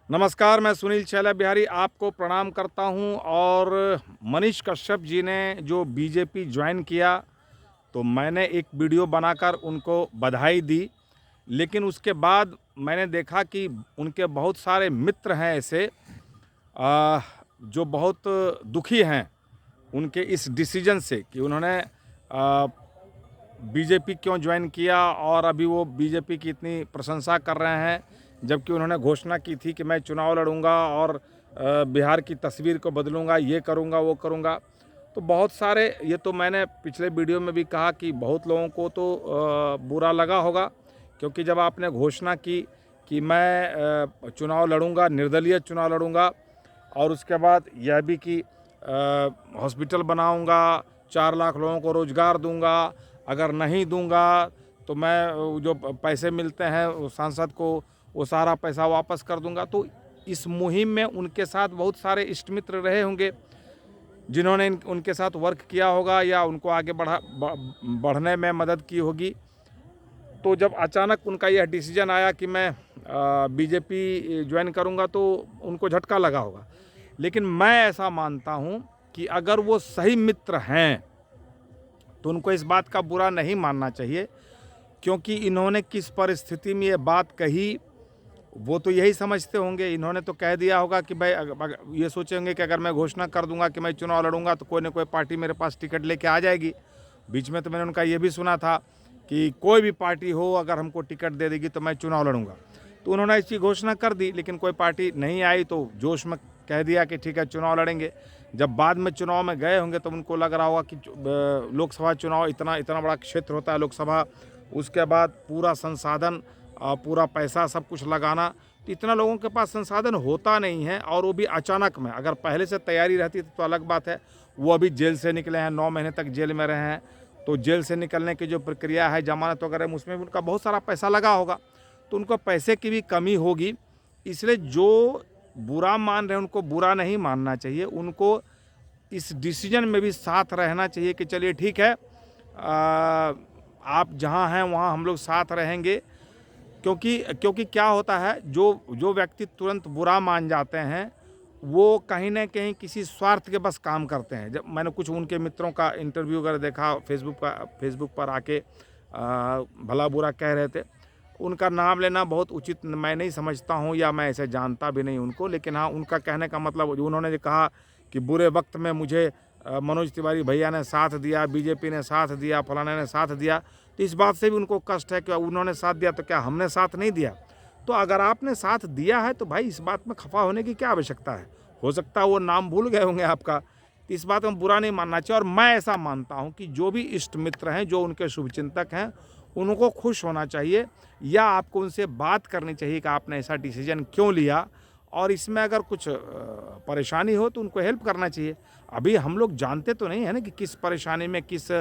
नमस्कार, मैं सुनील छैला बिहारी आपको प्रणाम करता हूं। और मनीष कश्यप जी ने जो बीजेपी ज्वाइन किया, तो मैंने एक वीडियो बनाकर उनको बधाई दी। लेकिन उसके बाद मैंने देखा कि उनके बहुत सारे मित्र हैं ऐसे जो बहुत दुखी हैं उनके इस डिसीजन से कि उन्होंने बीजेपी क्यों ज्वाइन किया, और अभी वो बीजेपी की इतनी प्रशंसा कर रहे हैं, जबकि उन्होंने घोषणा की थी कि मैं चुनाव लड़ूंगा और बिहार की तस्वीर को बदलूंगा, ये करूंगा वो करूंगा। तो बहुत सारे, ये तो मैंने पिछले वीडियो में भी कहा कि बहुत लोगों को तो बुरा लगा होगा, क्योंकि जब आपने घोषणा की कि मैं चुनाव लड़ूंगा, निर्दलीय चुनाव लड़ूंगा, और उसके बाद यह भी कि हॉस्पिटल बनाऊंगा, 4 लाख लोगों को रोज़गार दूंगा, अगर नहीं दूंगा तो मैं जो पैसे मिलते हैं सांसद को वो सारा पैसा वापस कर दूंगा। तो इस मुहिम में उनके साथ बहुत सारे इष्ट मित्र रहे होंगे, जिन्होंने उनके साथ वर्क किया होगा या उनको आगे बढ़ने में मदद की होगी। तो जब अचानक उनका यह डिसीजन आया कि मैं बीजेपी ज्वाइन करूंगा, तो उनको झटका लगा होगा। लेकिन मैं ऐसा मानता हूं कि अगर वो सही मित्र हैं तो उनको इस बात का बुरा नहीं मानना चाहिए, क्योंकि इन्होंने किस परिस्थिति में ये बात कही वो तो यही समझते होंगे। इन्होंने तो कह दिया होगा कि भाई, ये सोचे होंगे कि अगर मैं घोषणा कर दूंगा कि मैं चुनाव लड़ूंगा तो कोई ना कोई पार्टी मेरे पास टिकट लेके आ जाएगी। बीच में तो मैंने उनका ये भी सुना था कि कोई भी पार्टी हो अगर हमको टिकट दे देगी तो मैं चुनाव लड़ूंगा। तो उन्होंने इसकी घोषणा कर दी, लेकिन कोई पार्टी नहीं आई तो जोश में कह दिया कि ठीक है चुनाव लड़ेंगे। जब बाद में चुनाव में गए होंगे तो उनको लग रहा होगा कि लोकसभा चुनाव इतना इतना बड़ा क्षेत्र होता है लोकसभा, उसके बाद पूरा संसाधन, पूरा पैसा, सब कुछ लगाना, तो इतना लोगों के पास संसाधन होता नहीं है। और वो भी अचानक में, अगर पहले से तैयारी रहती तो अलग बात है। वो अभी जेल से निकले हैं, 9 महीने तक जेल में रहे हैं, तो जेल से निकलने की जो प्रक्रिया है, जमानत वगैरह, उसमें भी उनका बहुत सारा पैसा लगा होगा, तो उनको पैसे की भी कमी होगी। इसलिए जो बुरा मान रहे हैं उनको बुरा नहीं मानना चाहिए, उनको इस डिसीजन में भी साथ रहना चाहिए कि चलिए ठीक है, आप जहाँ हैं वहाँ हम लोग साथ रहेंगे। क्योंकि क्या होता है, जो व्यक्ति तुरंत बुरा मान जाते हैं वो कहीं ना कहीं किसी स्वार्थ के बस काम करते हैं। जब मैंने कुछ उनके मित्रों का इंटरव्यू वगैरह देखा, फेसबुक पर आके भला बुरा कह रहे थे। उनका नाम लेना बहुत उचित मैं नहीं समझता हूँ, या मैं ऐसे जानता भी नहीं उनको। लेकिन हाँ, उनका कहने का मतलब, उन्होंने जो कहा कि बुरे वक्त में मुझे मनोज तिवारी भैया ने साथ दिया, बीजेपी ने साथ दिया, फलाने ने साथ दिया, तो इस बात से भी उनको कष्ट है कि उन्होंने साथ दिया तो क्या हमने साथ नहीं दिया। तो अगर आपने साथ दिया है तो भाई इस बात में खफा होने की क्या आवश्यकता है। हो सकता है वो नाम भूल गए होंगे आपका, तो इस बात में बुरा नहीं मानना चाहिए। और मैं ऐसा मानता हूं कि जो भी इष्ट मित्र हैं, जो उनके शुभचिंतक हैं, उनको खुश होना चाहिए, या आपको उनसे बात करनी चाहिए कि आपने ऐसा डिसीजन क्यों लिया, और इसमें अगर कुछ परेशानी हो तो उनको हेल्प करना चाहिए। अभी हम लोग जानते तो नहीं है ना कि किस परेशानी में, किस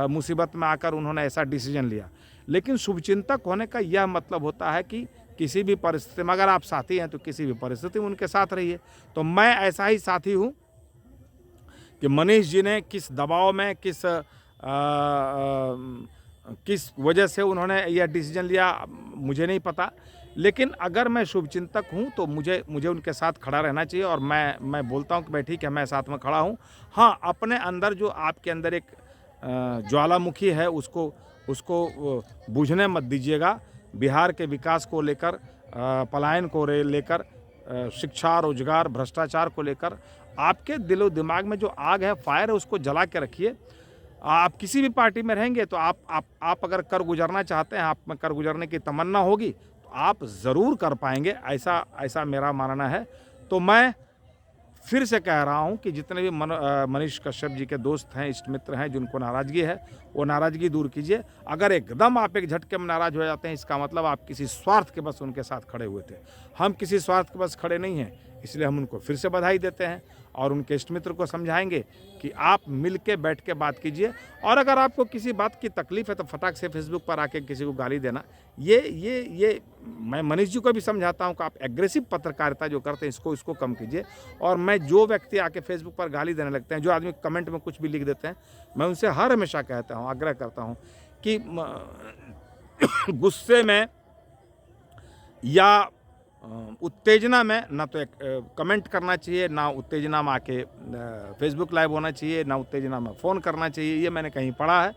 मुसीबत में आकर उन्होंने ऐसा डिसीजन लिया। लेकिन शुभचिंतक होने का यह मतलब होता है कि किसी भी परिस्थिति में, अगर आप साथी हैं तो किसी भी परिस्थिति में उनके साथ रहिए। तो मैं ऐसा ही साथी हूँ कि मनीष जी ने किस दबाव में, किस वजह से उन्होंने यह डिसीजन लिया मुझे नहीं पता। लेकिन अगर मैं शुभचिंतक हूँ तो मुझे उनके साथ खड़ा रहना चाहिए। और मैं बोलता हूँ कि भाई ठीक है, मैं साथ में खड़ा हूँ। हाँ, अपने अंदर जो आपके अंदर एक ज्वालामुखी है उसको बुझने मत दीजिएगा। बिहार के विकास को लेकर, पलायन को लेकर, शिक्षा, रोजगार, भ्रष्टाचार को लेकर आपके दिलो दिमाग में जो आग है, फायर है, उसको जला के रखिए। आप किसी भी पार्टी में रहेंगे तो आप अगर कर गुजरना चाहते हैं, आप में कर गुजरने की तमन्ना होगी तो आप ज़रूर कर पाएंगे, ऐसा मेरा मानना है। तो मैं फिर से कह रहा हूं कि जितने भी मनीष कश्यप जी के दोस्त हैं, इष्ट मित्र हैं, जिनको नाराज़गी है, वो नाराज़गी दूर कीजिए। अगर एकदम आप एक झटके में नाराज़ हो जाते हैं, इसका मतलब आप किसी स्वार्थ के बस उनके साथ खड़े हुए थे। हम किसी स्वार्थ के बस खड़े नहीं हैं, इसलिए हम उनको फिर से बधाई देते हैं और उनके इष्ट मित्र को समझाएंगे कि आप मिल के बैठ के बात कीजिए। और अगर आपको किसी बात की तकलीफ है तो फटाक से फेसबुक पर आके किसी को गाली देना, ये मैं मनीष जी को भी समझाता हूं कि आप एग्रेसिव पत्रकारिता जो करते हैं इसको कम कीजिए। और मैं जो व्यक्ति आके फेसबुक पर गाली देने लगते हैं, जो आदमी कमेंट में कुछ भी लिख देते हैं, मैं उनसे हर हमेशा कहता हूँ, आग्रह करता हूँ कि गुस्से में या उत्तेजना में ना तो एक कमेंट करना चाहिए, ना उत्तेजना में आके फेसबुक लाइव होना चाहिए, ना उत्तेजना में फ़ोन करना चाहिए। ये मैंने कहीं पढ़ा है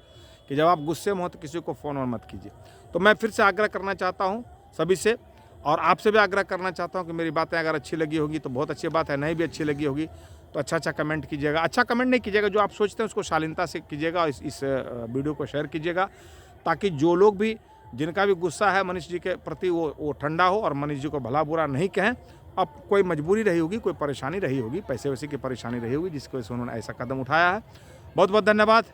कि जब आप गुस्से में हो तो किसी को फ़ोन और मत कीजिए। तो मैं फिर से आग्रह करना चाहता हूँ सभी से, और आपसे भी आग्रह करना चाहता हूँ कि मेरी बातें अगर अच्छी लगी होगी तो बहुत अच्छी बात है, नहीं भी अच्छी लगी होगी तो अच्छा कमेंट कीजिएगा। अच्छा कमेंट नहीं कीजिएगा, जो आप सोचते हैं उसको शालीनता से कीजिएगा और इस वीडियो को शेयर कीजिएगा, ताकि जो लोग भी, जिनका भी गुस्सा है मनीष जी के प्रति, वो ठंडा हो और मनीष जी को भला बुरा नहीं कहें। अब कोई मजबूरी रही होगी, कोई परेशानी रही होगी, पैसे वैसे की परेशानी रही होगी, जिसकी वजह से उन्होंने ऐसा कदम उठाया है। बहुत बहुत धन्यवाद।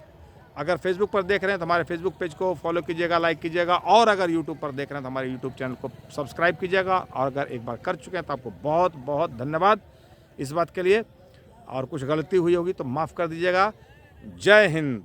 अगर फेसबुक पर देख रहे हैं तो हमारे फेसबुक पेज को फॉलो कीजिएगा, लाइक कीजिएगा, और अगर यूट्यूब पर देख रहे हैं तो हमारे यूट्यूब चैनल को सब्सक्राइब कीजिएगा। और अगर एक बार कर चुके हैं तो आपको बहुत बहुत धन्यवाद इस बात के लिए, और कुछ गलती हुई होगी तो माफ़ कर दीजिएगा। जय हिंद।